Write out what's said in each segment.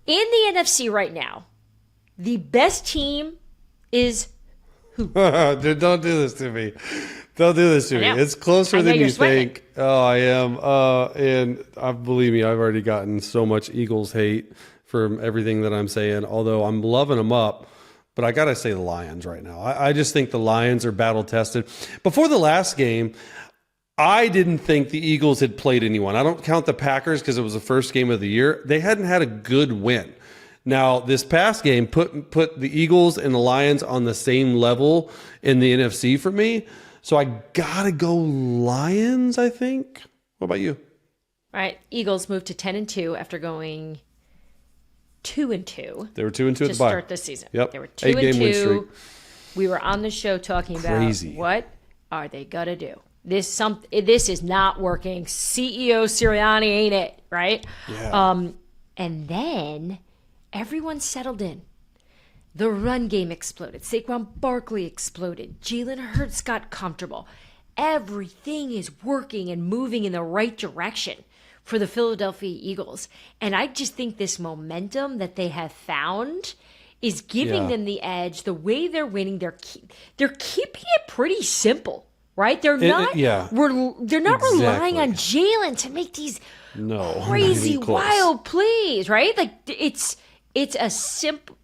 In the NFC right now, the best team is who? Dude, don't do this to me. Don't do this to me. It's closer than you think. Oh, I am. And believe me, I've already gotten so much Eagles hate from everything that I'm saying, although I'm loving them up. But I got to say the Lions right now. I just think the Lions are battle-tested. Before the last game, I didn't think the Eagles had played anyone. I don't count the Packers because it was the first game of the year. They hadn't had a good win. Now, this past game put the Eagles and the Lions on the same level in the NFC for me. So I got to go Lions, I think. What about you? All right. Eagles moved to 10-2 after going 2-2. They were 2-2 at the bye. To start this season. Yep. They were 2-2. 8-game win streak. We were on the show talking about what are they going to do? This is not working. CEO Sirianni ain't it, right? Yeah. And then everyone settled in. The run game exploded. Saquon Barkley exploded. Jalen Hurts got comfortable. Everything is working and moving in the right direction for the Philadelphia Eagles. And I just think this momentum that they have found is giving them the edge. The way they're winning, they're keeping it pretty simple, right? They're not relying on Jalen to make these crazy wild plays, right? Like it's a simple.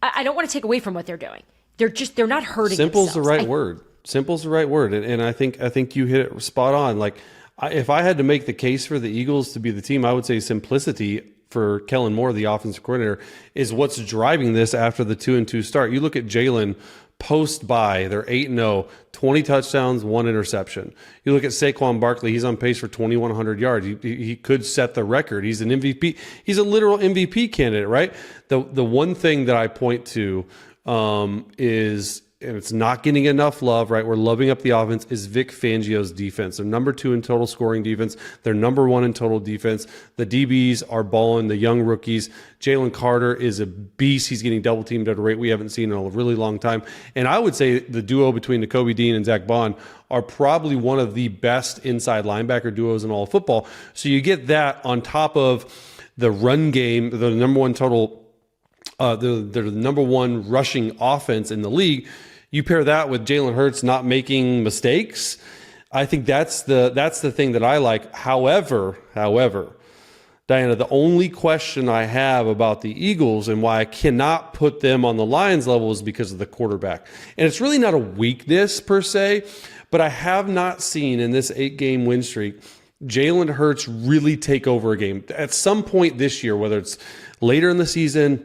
I don't want to take away from what they're doing. They're not hurting. Simple's the right word. Simple's the right word, and I think you hit it spot on. Like if I had to make the case for the Eagles to be the team, I would say simplicity for Kellen Moore, the offensive coordinator, is what's driving this after the 2-2 start. You look at Jalen post-bye, they're 8-0, 20 touchdowns, 1 interception. You look at Saquon Barkley, he's on pace for 2,100 yards. He could set the record. He's an MVP. He's a literal MVP candidate, right? The one thing that I point to is, and it's not getting enough love, right? We're loving up the offense, is Vic Fangio's defense. They're number 2 in total scoring defense. They're number 1 in total defense. The DBs are balling, the young rookies. Jalen Carter is a beast. He's getting double teamed at a rate we haven't seen in a really long time. And I would say the duo between Nakobe Dean and Zach Bond are probably one of the best inside linebacker duos in all of football. So you get that on top of the run game, the number 1 total, the number 1 rushing offense in the league. You pair that with Jalen Hurts not making mistakes. I think that's the thing that I like. However, Diana, the only question I have about the Eagles and why I cannot put them on the Lions level is because of the quarterback. And it's really not a weakness per se, but I have not seen in this 8-game win streak Jalen Hurts really take over a game. At some point this year, whether it's later in the season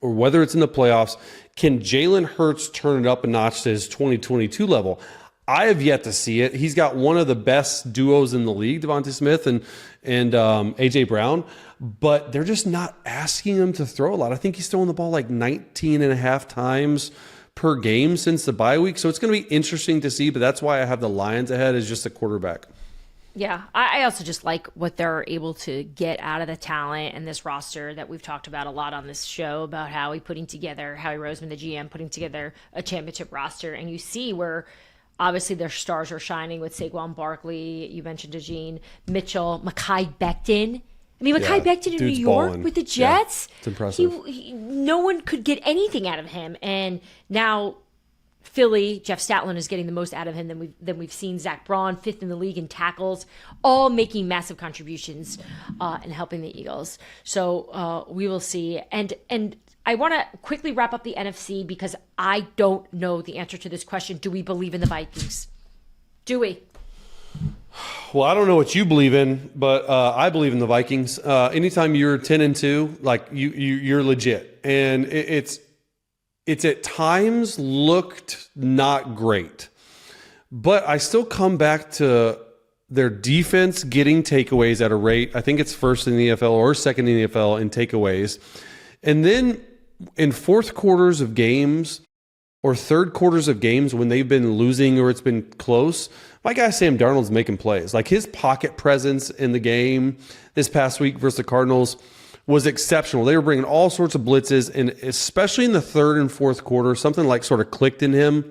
or whether it's in the playoffs, can Jalen Hurts turn it up a notch to his 2022 level? I have yet to see it. He's got one of the best duos in the league, Devontae Smith and A.J. Brown, but they're just not asking him to throw a lot. I think he's throwing the ball like 19 and a half times per game since the bye week. So it's going to be interesting to see, but that's why I have the Lions ahead as just a quarterback. Yeah, I also just like what they're able to get out of the talent and this roster that we've talked about a lot on this show about Howie Roseman, the GM, putting together a championship roster. And you see where obviously their stars are shining with Saquon Barkley. You mentioned DeJean Mitchell, Mekhi Becton. I mean, Mekhi Becton in New York with the Jets. Yeah, it's impressive. No one could get anything out of him. And now Philly, Jeff Statler is getting the most out of him than we've seen. Zach Braun, 5th in the league in tackles, all making massive contributions and helping the Eagles. So we will see. And I want to quickly wrap up the NFC because I don't know the answer to this question. Do we believe in the Vikings? Do we? Well, I don't know what you believe in, but I believe in the Vikings. Anytime you're 10-2, like you're legit, and it's at times looked not great, but I still come back to their defense getting takeaways at a rate. I think it's first in the NFL or second in the NFL in takeaways. And then in fourth quarters of games or third quarters of games when they've been losing or it's been close, my guy Sam Darnold's making plays. Like his pocket presence in the game this past week versus the Cardinals was exceptional. They were bringing all sorts of blitzes, and especially in the third and fourth quarter, something like sort of clicked in him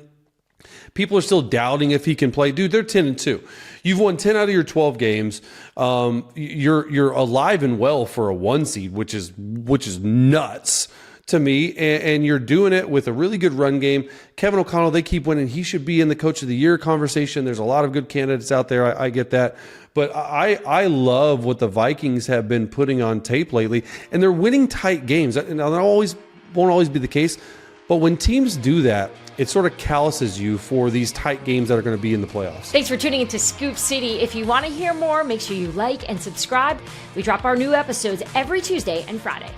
People are still doubting if he can play. Dude, they're 10-2. You've won 10 out of your 12 games. You're alive and well for a 1 seed, which is nuts to me. And you're doing it with a really good run game. Kevin O'Connell, they keep winning. He should be in the Coach of the Year conversation. There's a lot of good candidates out there. I get that. But I love what the Vikings have been putting on tape lately. And they're winning tight games. Now, that won't always be the case. But when teams do that, it sort of calluses you for these tight games that are going to be in the playoffs. Thanks for tuning into Scoop City. If you want to hear more, make sure you like and subscribe. We drop our new episodes every Tuesday and Friday.